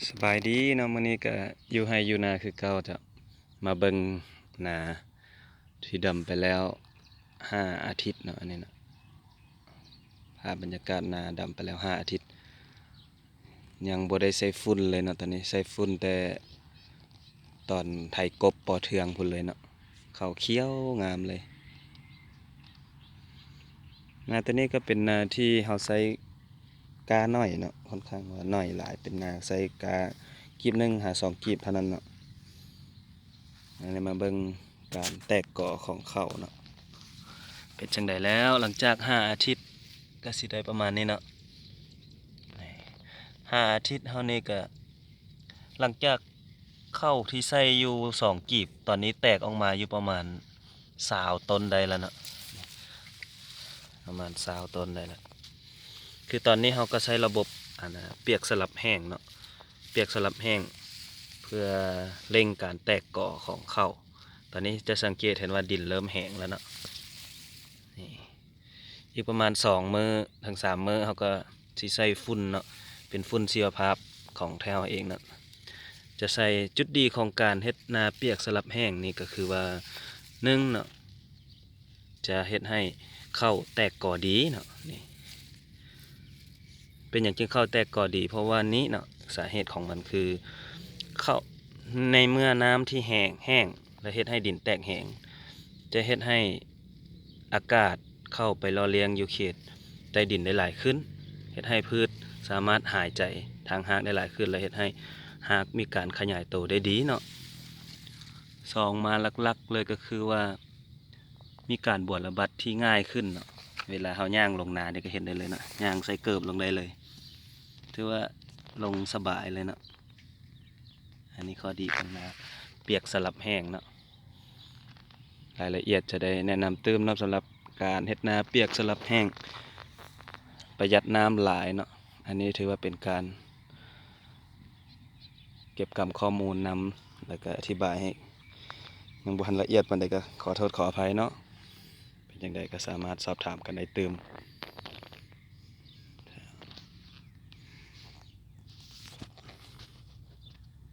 สบายดีเนาะมื้อนี้ก็อยู่ไร่อยู่นาคือเก่าจ้ะมาเบิ่งนาที่ดำไปแล้ว5 อาทิตย์เนาะอันนี้เนาะภาพบรรยากาศนาดำไปแล้ว5 อาทิตย์ยังบ่ได้ใส่ฝุ่นเลยเนาะตอนนี้ใส่ฝุ่นแต่ตอนไถกบปอเทืองพุ่นเลยเนาะข้าวเขียวงามเลยนาตัวนี้ก็เป็นนาที่เฮาใส่กาน้อยเนาะค่อนข้างว่าน้อยหลายเป็นนาใส่กากีบหนึงหา2กีบเท่านั้นเนาะ อันนี้มาเบิ่งการแตกก่อของเขาเนาะเป็นจังไดแล้วหลังจาก5 อาทิตย์ก็สิได้ประมาณนี้เนาะ5 อาทิตย์เฮานี่ก็หลังจากเข้าที่ใส่อยู่2 กีบตอนนี้แตกออกมาอยู่ประมาณ20 ต้นได้แล้วเนาะประมาณ20 ต้นได้แล้วคือตอนนี้เฮาก็ใช้ระบบเปียกสลับแห้งเนาะเปียกสลับแห้งเพื่อเร่งการแตกก่อของข้าวตอนนี้จะสังเกตเห็นว่าดินเริ่มแห้งแล้วเนาะนี่อีกประมาณ2 มื้อถึง3 มื้อเขาก็สิใส่ฝุ่นเนาะเป็นฝุ่นชีวภาพของแถวเองเนาะจะใส่จุดดีของการเฮ็ดนาเปียกสลับแห้งนี่ก็คือว่า1เนาะจะเฮ็ดให้ข้าวแตกก่อดีเนาะนี่เป็นอย่างจึงข้าวแตกก่อดีเพราะว่านี้เนาะสาเหตุของมันคือข้าวในเมื่อน้ำที่แห้งและเฮ็ดให้ดินแตกแห้งจะเฮ็ดให้อากาศเข้าไปหล่อเลี้ยงอยู่เขตใต้ดินได้หลายขึ้นเฮ็ดให้พืชสามารถหายใจทางรากได้หลายขึ้นและเฮ็ดให้รากมีการขยายโตได้ดีเนาะมาหลักๆเลยก็คือว่ามีการบวชระบัดที่ง่ายขึ้นเนาะเวลาเฮาย่างลงนานี่ก็เห็นได้เลยเนาะย่างใส่เกิบลงได้เลยถือว่าลงสบายเลยเนาะอันนี้ข้อดีของนาเปียกสลับแห้งเนาะรายละเอียดจะได้แนะนำเติมเนาะสำหรับการเฮ็ดนาเปียกสลับแห้งประหยัดน้ำหลายเนาะอันนี้ถือว่าเป็นการเก็บกำข้อมูลนำแล้วก็อธิบายให้ยังบ่ทันละเอียดปานใดก็ขอโทษขออภัยเนาะเป็นจังไดก็สามารถสอบถามกันได้เติม